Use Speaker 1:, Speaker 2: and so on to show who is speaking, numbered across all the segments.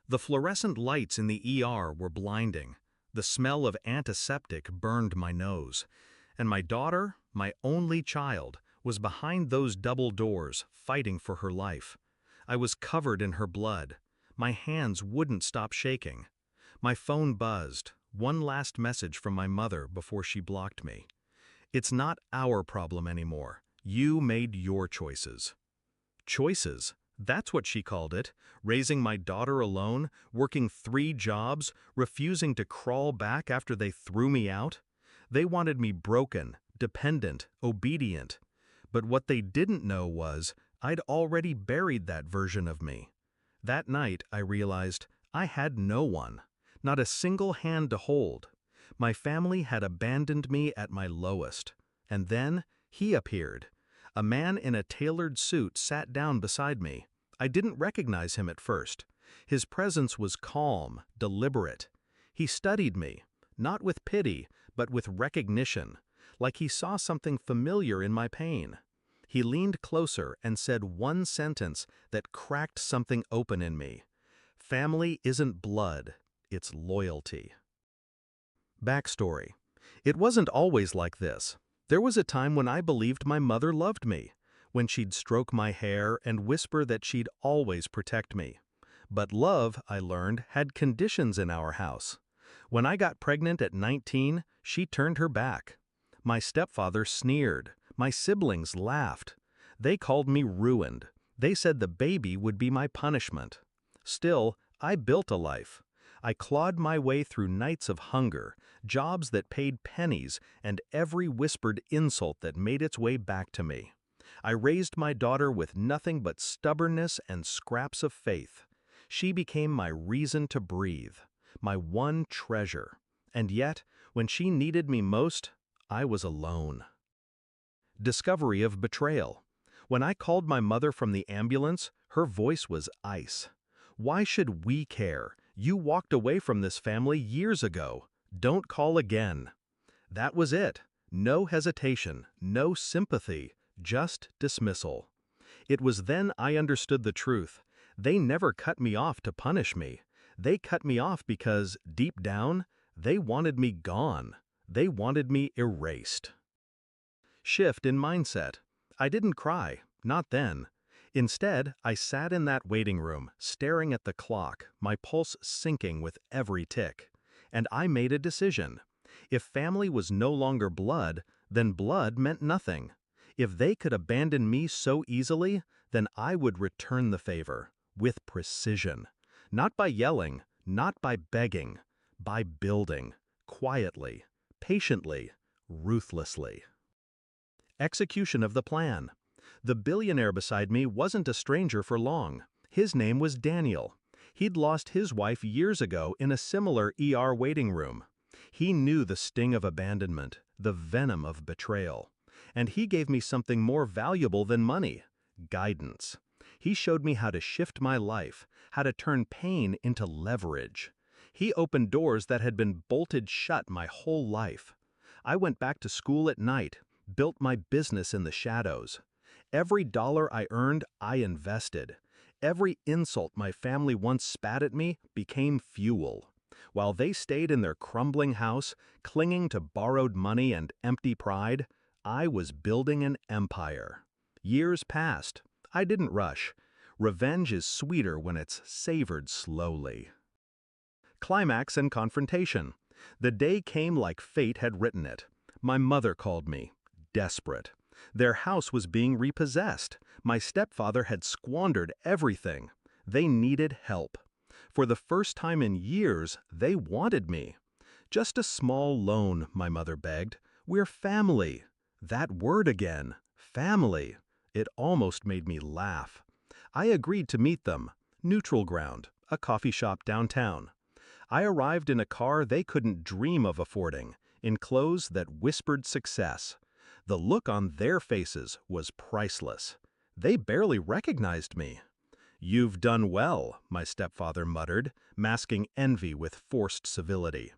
Speaker 1: The fluorescent lights in the ER were blinding. The smell of antiseptic burned my nose. And my daughter, my only child, was behind those double doors, fighting for her life. I was covered in her blood. My hands wouldn't stop shaking. My phone buzzed. One last message from my mother before she blocked me. It's not our problem anymore. You made your choices. Choices? That's what she called it. Raising my daughter alone, working 3 jobs, refusing to crawl back after they threw me out. They wanted me broken, dependent, obedient. But what they didn't know was I'd already buried that version of me. That night, I realized I had no one, not a single hand to hold. My family had abandoned me at my lowest. And then he appeared. A man in a tailored suit sat down beside me. I didn't recognize him at first. His presence was calm, deliberate. He studied me, not with pity, but with recognition, like he saw something familiar in my pain. He leaned closer and said one sentence that cracked something open in me. Family isn't blood, it's loyalty. Backstory. It wasn't always like this. There was a time when I believed my mother loved me, when she'd stroke my hair and whisper that she'd always protect me. But love, I learned, had conditions in our house. When I got pregnant at 19, she turned her back. My stepfather sneered. My siblings laughed. They called me ruined. They said the baby would be my punishment. Still, I built a life. I clawed my way through nights of hunger, jobs that paid pennies, and every whispered insult that made its way back to me. I raised my daughter with nothing but stubbornness and scraps of faith. She became my reason to breathe, my one treasure. And yet, when she needed me most, I was alone. Discovery of betrayal. When I called my mother from the ambulance, her voice was ice. Why should we care? You walked away from this family years ago. Don't call again. That was it. No hesitation, no sympathy, just dismissal. It was then I understood the truth. They never cut me off to punish me. They cut me off because, deep down, they wanted me gone. They wanted me erased. Shift in mindset. I didn't cry, not then. Instead, I sat in that waiting room, staring at the clock, my pulse sinking with every tick. And I made a decision. If family was no longer blood, then blood meant nothing. If they could abandon me so easily, then I would return the favor, with precision. Not by yelling, not by begging, by building, quietly, patiently, ruthlessly. Execution of the plan. The billionaire beside me wasn't a stranger for long. His name was Daniel. He'd lost his wife years ago in a similar ER waiting room. He knew the sting of abandonment, the venom of betrayal. And he gave me something more valuable than money: guidance. He showed me how to shift my life, how to turn pain into leverage. He opened doors that had been bolted shut my whole life. I went back to school at night, built my business in the shadows. Every dollar I earned, I invested. Every insult my family once spat at me became fuel. While they stayed in their crumbling house, clinging to borrowed money and empty pride, I was building an empire. Years passed. I didn't rush. Revenge is sweeter when it's savored slowly. Climax and confrontation. The day came like fate had written it. My mother called me, desperate. Their house was being repossessed. My stepfather had squandered everything. They needed help. For the first time in years, they wanted me. Just a small loan, my mother begged. We're family. That word again, family. It almost made me laugh. I agreed to meet them. Neutral ground, a coffee shop downtown. I arrived in a car they couldn't dream of affording, in clothes that whispered success. The look on their faces was priceless. They barely recognized me. "You've done well," my stepfather muttered, masking envy with forced civility.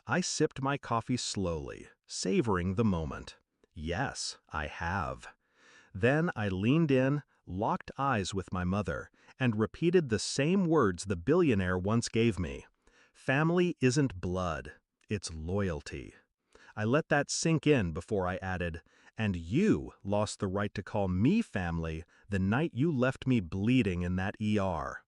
Speaker 1: I sipped my coffee slowly, savoring the moment. Yes, I have. Then I leaned in, locked eyes with my mother, and repeated the same words the billionaire once gave me. Family isn't blood, it's loyalty. I let that sink in before I added, and you lost the right to call me family the night you left me bleeding in that ER.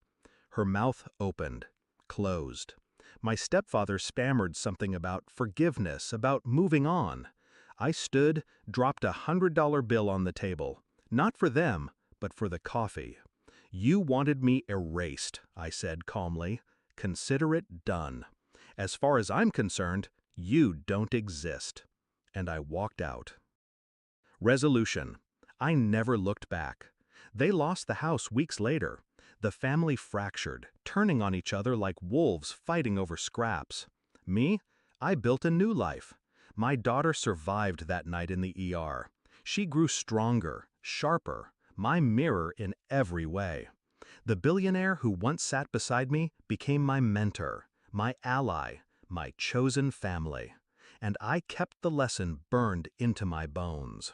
Speaker 1: Her mouth opened, closed. My stepfather stammered something about forgiveness, about moving on. I stood, dropped $100 bill on the table. Not for them, but for the coffee. You wanted me erased, I said calmly. Consider it done. As far as I'm concerned, you don't exist. And I walked out. Resolution. I never looked back. They lost the house weeks later. The family fractured, turning on each other like wolves fighting over scraps. Me? I built a new life. My daughter survived that night in the ER. She grew stronger, sharper, my mirror in every way. The billionaire who once sat beside me became my mentor, my ally, my chosen family. And I kept the lesson burned into my bones.